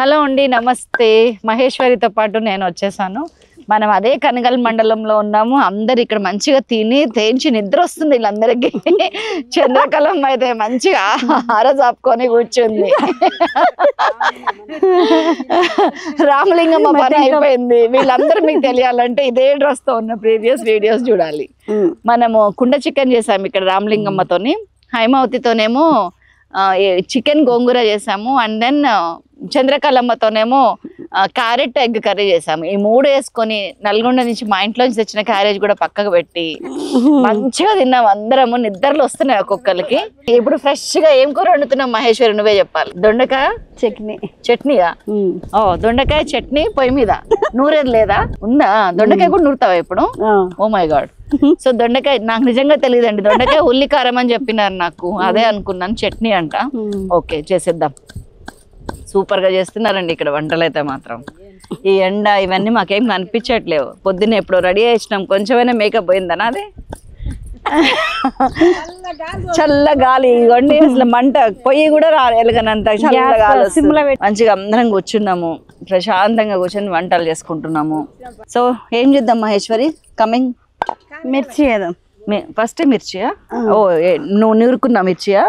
Hello అండి, నమస్తే. మహేశ్వరితో పాటు నేను వచ్చేసాను. మనం అదే కనగల్ మండలంలో ఉన్నాము. అందరు ఇక్కడ మంచిగా తిని తేంచి నిద్ర వస్తుంది వీళ్ళందరికీ. చంద్రకళమ్మ అయితే మంచిగా ఆరజాపుకొని కూర్చుంది. రామలింగమ్మ పని అయిపోయింది. వీళ్ళందరూ మీకు తెలియాలంటే ఇదే డ్రెస్ తో ఉన్న ప్రీవియస్ వీడియోస్ చూడాలి. మనము కుండ చికెన్ చేసాము ఇక్కడ రామలింగమ్మతోని, హైమావతితోనేమో చికెన్ గోంగూర చేసాము. అండ్ దెన్ చంద్రకళమ్మతోనేమో క్యారెట్ ఎగ్ కర్రీ చేసాము. ఈ మూడు వేసుకొని నల్గొండ నుంచి మా ఇంట్లోంచి తెచ్చిన క్యారేజ్ కూడా పక్కకు పెట్టి మంచిగా తిన్నాం. అందరము నిద్రలు వస్తున్నాయి ఒక్కొక్కరికి. ఇప్పుడు ఫ్రెష్ గా ఏం కూర వండుతున్నాం మహేశ్వరి, నువ్వే చెప్పాలి. దొండకాయ చట్నీయా? దొండకాయ చట్నీ పొయ్యి మీద నూరేది లేదా? ఉందా? దొండకాయ కూడా నూరుతావా ఇప్పుడు? Oh my God. సో దొండకాయ నాకు నిజంగా తెలియదండి. దొండకాయ ఉల్లి కారం అని చెప్పినారు నాకు, అదే అనుకున్నాను. చట్నీ అంట. ఓకే, చేసేద్దాం. సూపర్ గా చేస్తున్నారండి ఇక్కడ వంటలు అయితే మాత్రం. ఈ ఎండ ఇవన్నీ మాకేం కనిపించట్లేవు. పొద్దున్న ఎప్పుడు రెడీ చేసినాం, కొంచెమైనా మేకప్ పోయిందనా? అదే చల్ల గాలి. ఇవన్నీ అసలు మంట పొయ్యి కూడా ఎలగనంత చల్ల గాలి. మంచిగా అందరం కూర్చున్నాము, ప్రశాంతంగా కూర్చొని వంటలు చేసుకుంటున్నాము. సో ఏం చేద్దాం మహేశ్వరి? కమింగ్ మిర్చి వేద్దాం. ఫస్ట్ మిర్చియా? ఓ నువ్వు నూరుకున్నా మిర్చియా?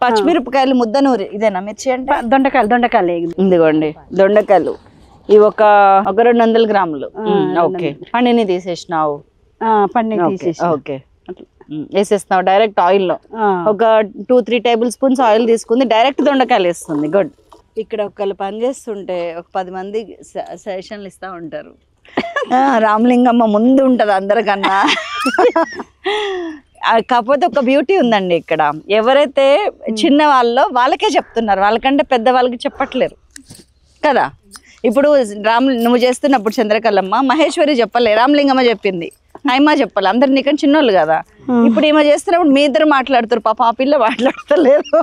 పచ్చిమిరపకాయలు ముద్ద నూరి, ఇదేనా మిర్చి అంటే? దొండకాయలు ఇదిగోండి దొండకాయలు. ఇవి ఒక 200 గ్రాములు. ఓకే, పండిని తీసేసినావు? ఓకే, వేసేస్తున్నావు డైరెక్ట్ ఆయిల్ లో. ఒక 2-3 టేబుల్ స్పూన్స్ ఆయిల్ తీసుకుంది, డైరెక్ట్ దొండకాయలు వేస్తుంది. గుడ్. ఇక్కడ ఒకళ్ళు పని చేస్తుంటే ఒక 10 మంది సజెషన్లు ఇస్తా ఉంటారు. రామలింగమ్మ ముందు ఉంటది అందరికన్నా. కాకపోతే ఒక బ్యూటీ ఉందండి ఇక్కడ. ఎవరైతే చిన్న వాళ్ళకే చెప్తున్నారు, వాళ్ళకంటే పెద్ద వాళ్ళకి చెప్పట్లేరు కదా. ఇప్పుడు నువ్వు చేస్తున్నప్పుడు చంద్రకళమ్మ, మహేశ్వరి చెప్పలే, రామలింగమ్మ చెప్పింది, హైమా చెప్పాలి. అందరు నీకని చిన్నోళ్ళు కదా. ఇప్పుడు ఈమె చేస్తున్నప్పుడు మీ ఇద్దరు మాట్లాడుతారు, పాప ఆ పిల్ల మాట్లాడతలేదు.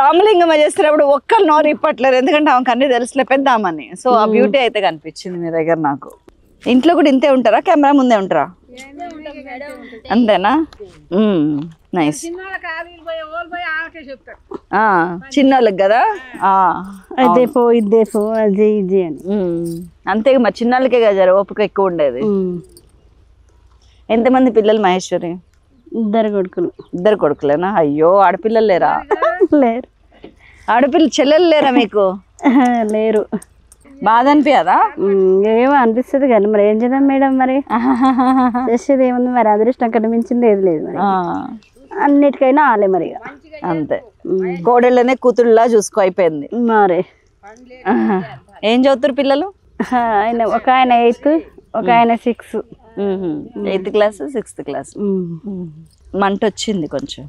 రామలింగమ్మ చేస్తున్నప్పుడు ఒక్కరు నోరు ఇప్పట్లేరు, ఎందుకంటే ఆమెకు అన్ని తెలుసులే పెద్దామని. సో ఆ బ్యూటీ అయితే కనిపించింది మీ దగ్గర నాకు. ఇంట్లో కూడా ఇంతే ఉంటారా? కెమెరా ముందే ఉంటారా? అంతేనా? నైస్. చిన్నోళ్ళకి కదా, అంతే. మా చిన్నోళ్ళకే కదా ఓపిక ఎక్కువ ఉండేది. ఎంతమంది పిల్లలు మహేశ్వరి? 2 కొడుకులు. 2 కొడుకులేనా? అయ్యో, ఆడపిల్లలు లేరా? లేరు. ఆడపిల్ల చెల్లెలు లేరా మీకు? లేరు. బాధ అనిపించదా? ఏమో అనిపిస్తుంది కానీ మరి ఏం చేద్దాం మేడం, మరి చేసేది ఏముంది, మరి అదృష్టం కనిపించింది ఏది లేదు. మరి అన్నిటికైనా ఆలే మరి అంతే. కోడళ్ళనే కూతుళ్ళలా చూసుకో అయిపోయింది మరి. ఏం చదువుతారు పిల్లలు? ఒక ఆయన 8th, ఒక ఆయన 6. 8th class, 6th class. మంట వచ్చింది కొంచెం.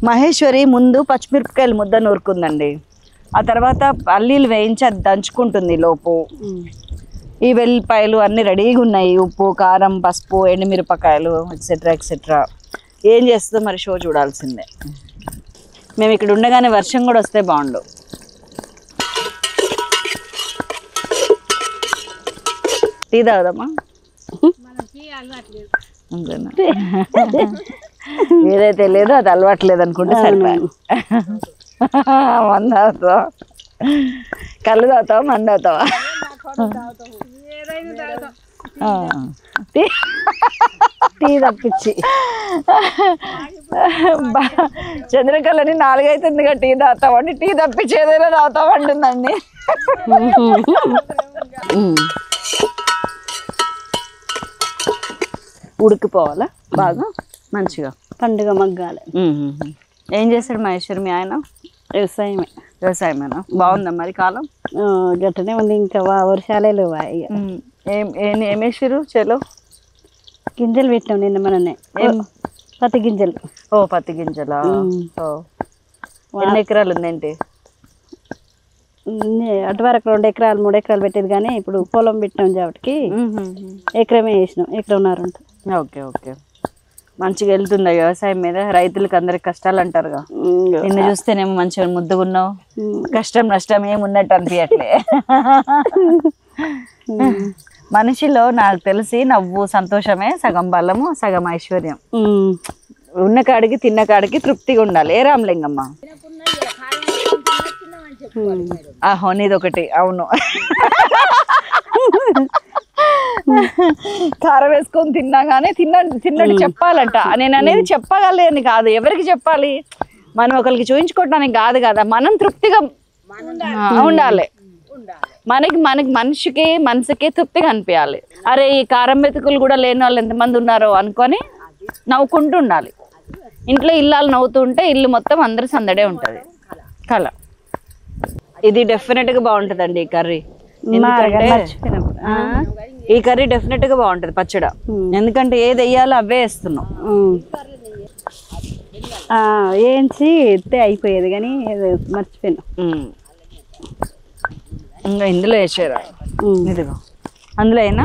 మహేశ్వరి ముందు పచ్చిమిరపకాయలు ముద్ద నూరుకుందండి. ఆ తర్వాత పల్లీలు వేయించి అది దంచుకుంటుంది లోపు. ఈ వెల్లిపాయలు అన్నీ రెడీగా ఉన్నాయి, ఉప్పు, కారం, పసుపు, ఎండుమిరపకాయలు ఎక్సెట్రా ఎక్సెట్రా. ఏం చేస్తుందో మరి షో చూడాల్సిందే. మేము ఇక్కడ ఉండగానే వర్షం కూడా వస్తే బాగుండు. టీ తాగుదామా? అంతేనా? ఏదైతే లేదో అది అలవాట్లేదు అనుకుంటే సరిపోయాను. మంద తాగుతావా? కళ్ళు తాగుతావా? మంద తాగుతావా? టీ తప్పించి చంద్రకళని 4 అవుతుందిగా టీ తాగుతావండి, టీ తప్పించి ఏదైనా తాగుతావంటుందండి. ఉడికిపోవాలా బాగా మంచిగా, పండుగ మగ్గాలి. ఏం చేస్తాడు మహేశ్వరి మీ ఆయన? వ్యవసాయమేనా? బాగుందా మరి కాలం? గట్టనే ఉంది, ఇంకా వర్షాలే లేవు. ఏమేసారు చెలో? గింజలు పెట్టాం నిన్న మననే. పత్తి గింజలు. ఓ పత్తి గింజలా? ఎన్ని ఎకరాలు ఉందేంటి? అటు వరకు 2 ఎకరాలు 3 ఎకరాలు పెట్టేది, కానీ ఇప్పుడు పొలం పెట్టినాం కాబట్టి ఎకరమే వేసినాం, 1.5 ఉంటుంది. ఓకే ఓకే, మంచిగా వెళ్తుందా వ్యవసాయం మీద? రైతులకు అందరికి కష్టాలు అంటారుగా, నిన్ను చూస్తేనేమో మంచిగా ముద్దుగున్నావు, కష్టం నష్టం ఏమున్నట్టు అనిపించట్లే. మనిషిలో నాకు తెలిసి నవ్వు సంతోషమే సగం బలము సగం ఐశ్వర్యం. ఉన్న కాడికి తిన్న కాడికి తృప్తిగా ఉండాలి. ఏ రామలింగమ్మ ఆహో నీదొకటి. అవును, కారం వేసుకొని తిన్నా కానీ తిన్నట్టు చెప్పాలంట. నేను అనేది చెప్పగలని కాదు, ఎవరికి చెప్పాలి, మనం ఒకరికి చూపించుకోవడానికి కాదు కదా, మనం తృప్తిగా ఉండాలి. మనకి మనసుకి తృప్తిగా అనిపించాలి. అరే ఈ కారం మెతుకులు కూడా లేని వాళ్ళు ఎంతమంది ఉన్నారో అనుకొని నవ్వుకుంటూ ఉండాలి. ఇంట్లో ఇల్లాలు నవ్వుతూ ఉంటే ఇల్లు మొత్తం అందరు సందడే ఉంటది. కళ ఇది డెఫినెట్ గా బాగుంటదండి ఈ కర్రీ. ఈ కర్రీ డెఫినెట్ గా బాగుంటది పచ్చడ, ఎందుకంటే ఏది వేయాలో అవే వేస్తున్నాం. వేయించి ఎత్తే అయిపోయేది కానీ మర్చిపోయినా. ఇంకా ఇందులో వేసారా? ఇదిగో అందులో అయినా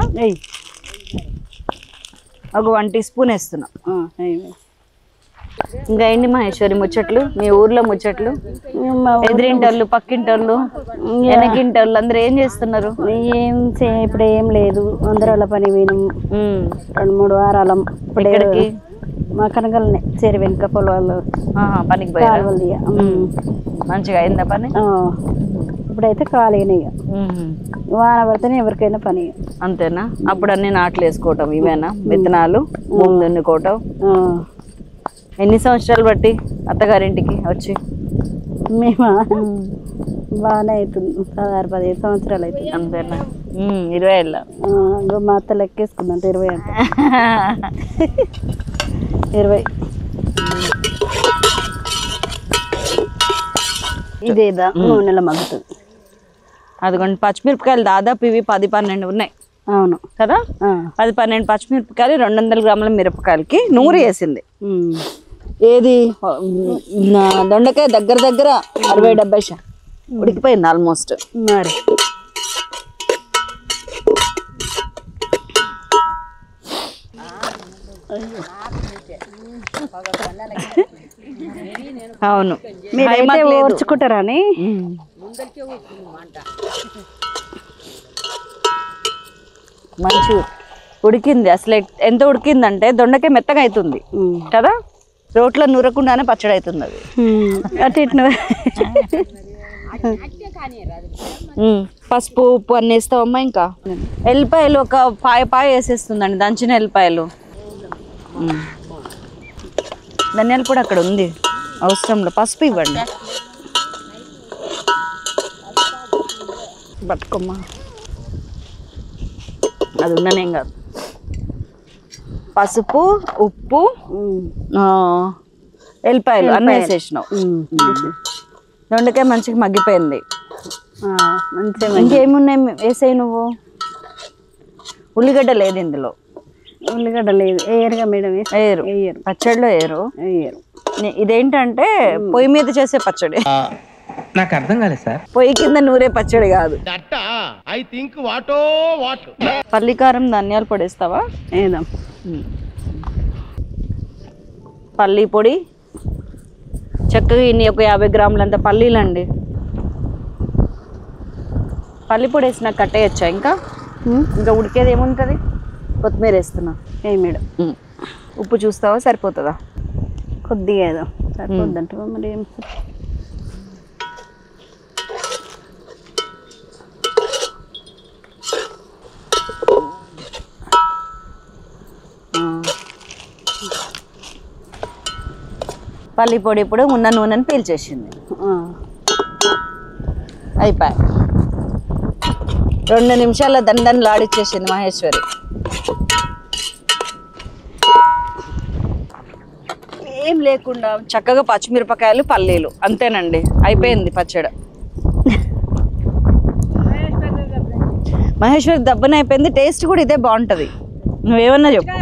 ఒక 1 టీ స్పూన్ వేస్తున్నా. ఇంకా ఏంటి మహేశ్వరి ముచ్చట్లు, మీ ఊర్లో ముచ్చట్లు? ఎదిరింటోళ్ళు, పక్కింటోళ్ళు, వెనకింటోళ్ళు అందరూ ఏం చేస్తున్నారు? ఇప్పుడు ఏం లేదు, అందరూ పని పోయినాం 2-3 వారాలం. ఇక్కడికి మా కనగలనే చేరి వెనుక పొలాలు పనికి పోయారు. మంచిగా అయిందా పని? ఇప్పుడైతే ఖాళీనే, వాన పడితేనే ఎవరికైనా పని. అంతేనా? అప్పుడు అన్ని నాట్లు వేసుకోవటం ఇవేనా? విత్తనాలు దున్నుకోవటం. ఎన్ని సంవత్సరాలు బట్టి అత్తగారింటికి వచ్చి? మేమా బాగానే అవుతుంది, 16-15 సంవత్సరాలు అవుతుంది. అంతేనా? 20 ఏళ్ళ. మా అత్త లెక్కేసుకుందంట 20 అంటే 20. ఇదేదా 3 నెలల మగ్గుతుంది. అదిగోండి పచ్చిమిరపకాయలు దాదాపు ఇవి 10-12 ఉన్నాయి. అవును కదా? 10-12 పచ్చిమిరపకాయలు 200 గ్రాముల మిరపకాయలకి నూరు వేసింది. ఏది దొండకాయ దగ్గర 60-70 ఉడికిపోయింది ఆల్మోస్ట్. మరి అవును, మీరైతే ఓర్చుకుంటారని. మంచి ఉడికింది. అసలు ఎంత ఉడికిందంటే దొండకాయ మెత్తగా అవుతుంది కదా, రోట్లో నూరకుండానే పచ్చడి అవుతుంది అది. అటు ఇటు పసుపు ఉప్పు అన్ని వేస్తావమ్మా. ఇంకా ఎల్లిపాయలు ఒక పాయ వేసేస్తుందండి, దంచిన ఎల్లిపాయలు. ధనియాల పొడి అక్కడ ఉంది, అవసరంలో. పసుపు ఇవ్వండి. పట్టుకోమ్మా, అది ఉన్ననేం కాదు. పసుపు ఉప్పు ఎల్లిపాయలు అన్నీ వేసేసినావు. దొండకాయ మంచిగా మగ్గిపోయింది. ఇంకేమున్నాయి వేసాయి నువ్వు? ఉల్లిగడ్డ లేదు ఇందులో. ఉల్లిగడ్డ లేదు, వేయరుగా మేడం. వేయరు, పచ్చడిలో వేయరు. ఇదేంటంటే పొయ్యి మీద చేసే పచ్చడి. నాకు అర్థం కాలేదు సార్. పొయ్యి కింద నూరే పచ్చడి కాదు. పల్లికారం ధనియాల పొడి వేస్తావా? వేద్దాం. పల్లి పొడి చక్కగా ఇన్ని ఒక 50 గ్రాములంత పల్లీలండి. పల్లి పొడి వేసి నాకు కట్టేయచ్చా? ఇంకా ఉడికేది ఏముంటుంది? కొత్తిమీర వేస్తున్నా. ఏ మేడం, ఉప్పు చూస్తావా? సరిపోతుందా? కొద్దిగా ఏదో సరిపోద్దంట మరి. ఏం పల్లి పొడి ఇప్పుడు ఉన్న నూనెని పీల్చేసింది. అయిపోయి 2 నిమిషాల్లో దండని లాడిచ్చేసింది మహేశ్వరి. ఏం లేకుండా చక్కగా పచ్చిమిరపకాయలు పల్లీలు అంతేనండి, అయిపోయింది పచ్చడి. మహేశ్వరి దబ్బన అయిపోయింది. టేస్ట్ కూడా ఇదే బాగుంటుంది. నువ్వేమన్నా చెప్పు.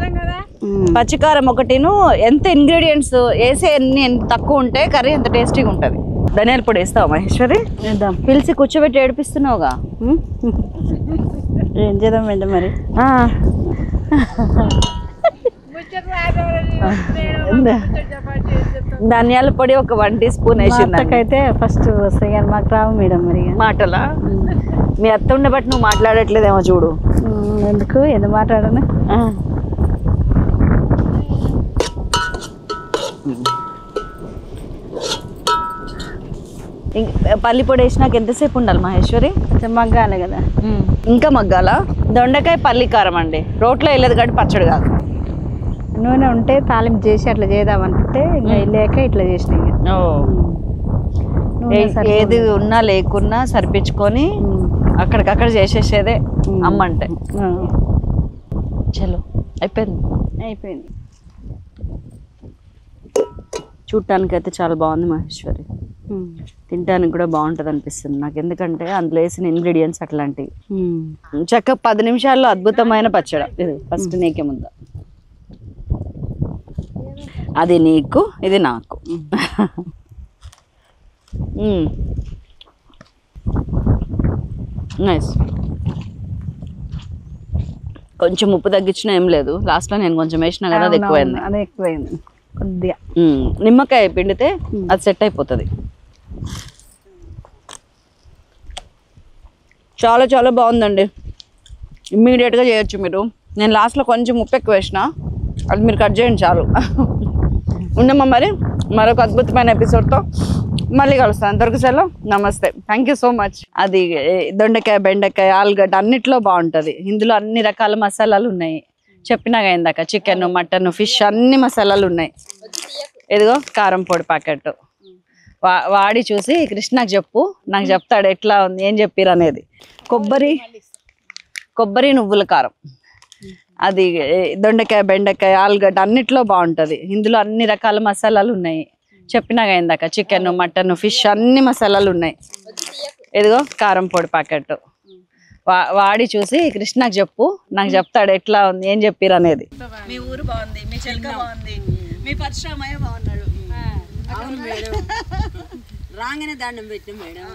పచ్చికారం ఒకటిను, ఎంత ఇంగ్రీడియంట్స్ వేసే ఎంత తక్కువ ఉంటే కర్రీ ఎంత టేస్టీగా ఉంటుంది. ధనియాల పొడి వేస్తావా మహేశ్వరి? పిలిచి కూర్చోబెట్టి ఏడిపిస్తున్నావుగా. ఏం చేద్దాం మేడం మరి. ధనియాల పొడి ఒక 1 టీ స్పూన్ వేసింది. అయితే ఫస్ట్ వస్తాయి కానీ మాకు రావు మేడం మరి. మాటలా? మీ అత్త ఉండబట్టి నువ్వు మాట్లాడట్లేదేమో చూడు. ఎందుకు మాట్లాడను? పల్లి పొడి వేసినాక ఎంతసేపు ఉండాలి మహేశ్వరి? కొంచెం మగ్గాలి కదా. ఇంకా మగ్గాల. దొండకాయ పల్లి కారం అండి, రోట్లో వెళ్ళేది కాబట్టి పచ్చడి కాదు. నూనె ఉంటే తాలింపు చేసి అట్లా చేద్దామంటే ఇంకా లేక ఇట్లా చేసిన. ఏది ఉన్నా లేకున్నా సరిపించుకొని అక్కడికక్కడ చేసేసేదే అమ్మ అంటే. చలో అయిపోయింది. చూడటానికి అయితే చాలా బాగుంది మహేశ్వరి, తినడానికి కూడా బాగుంటుంది అనిపిస్తుంది నాకు. ఎందుకంటే అందులో వేసిన ఇంగ్రీడియంట్స్ అట్లాంటివి. చక్కగా 10 నిమిషాల్లో అద్భుతమైన పచ్చడి. ఇది ఫస్ట్ నీకే ముందు, అది నీకు, ఇది నాకు. నైస్. కొంచెం ఉప్పు తగ్గించినా ఏం లేదు, లాస్ట్లో నేను కొంచెం వేసినా కదా అది ఎక్కువైంది. అది ఎక్కువైంది కొద్దిగా. నిమ్మకాయ పిండితే అది సెట్ అయిపోతుంది. చాలా చాలా బాగుందండి, ఇమ్మీడియట్గా చేయొచ్చు మీరు. నేను లాస్ట్లో కొంచెం ఉప్పు ఎక్కువ వేసిన, అది మీరు కట్ చేయండి చాలు. ఉండమ్మా మరి, మరొక అద్భుతమైన ఎపిసోడ్తో మళ్ళీ కలుస్తాను. అంతవరకు సెలవు, నమస్తే, థ్యాంక్ యూ సో మచ్. అది దొండకాయ, బెండకాయ, ఆలుగడ్డ అన్నిట్లో బాగుంటుంది. ఇందులో అన్ని రకాల మసాలాలు ఉన్నాయి, చెప్పినాగా ఇందాక. చికెన్, మటన్, ఫిష్ అన్ని మసాలాలు ఉన్నాయి. ఇదిగో కారం పొడి ప్యాకెట్ వాడి చూసి కృష్ణకు చెప్పు, నాకు చెప్తాడు ఎట్లా ఉంది, ఏం చెప్పిరు అనేది. కొబ్బరి నువ్వుల కారం, అది దొండకాయ, బెండకాయ, ఆలుగడ్డ అన్నిట్లో బాగుంటుంది. ఇందులో అన్ని రకాల మసాలాలు ఉన్నాయి, చెప్పినాగా ఇందాక. చికెన్, మటన్, ఫిష్ అన్ని మసాలాలు ఉన్నాయి. ఇదిగో కారం పొడి ప్యాకెట్ వాడి చూసి కృష్ణకు చెప్పు, నాకు చెప్తాడు ఎట్లా ఉంది, ఏం చెప్పిరు అనేది. మీ ఊరు బాగుంది, మీ చెల్క బాగుంది, మీ పరిశ్రమయ్య బాగున్నాడు. అవును మేడం, రాగానే దండం పెట్టిన మేడం.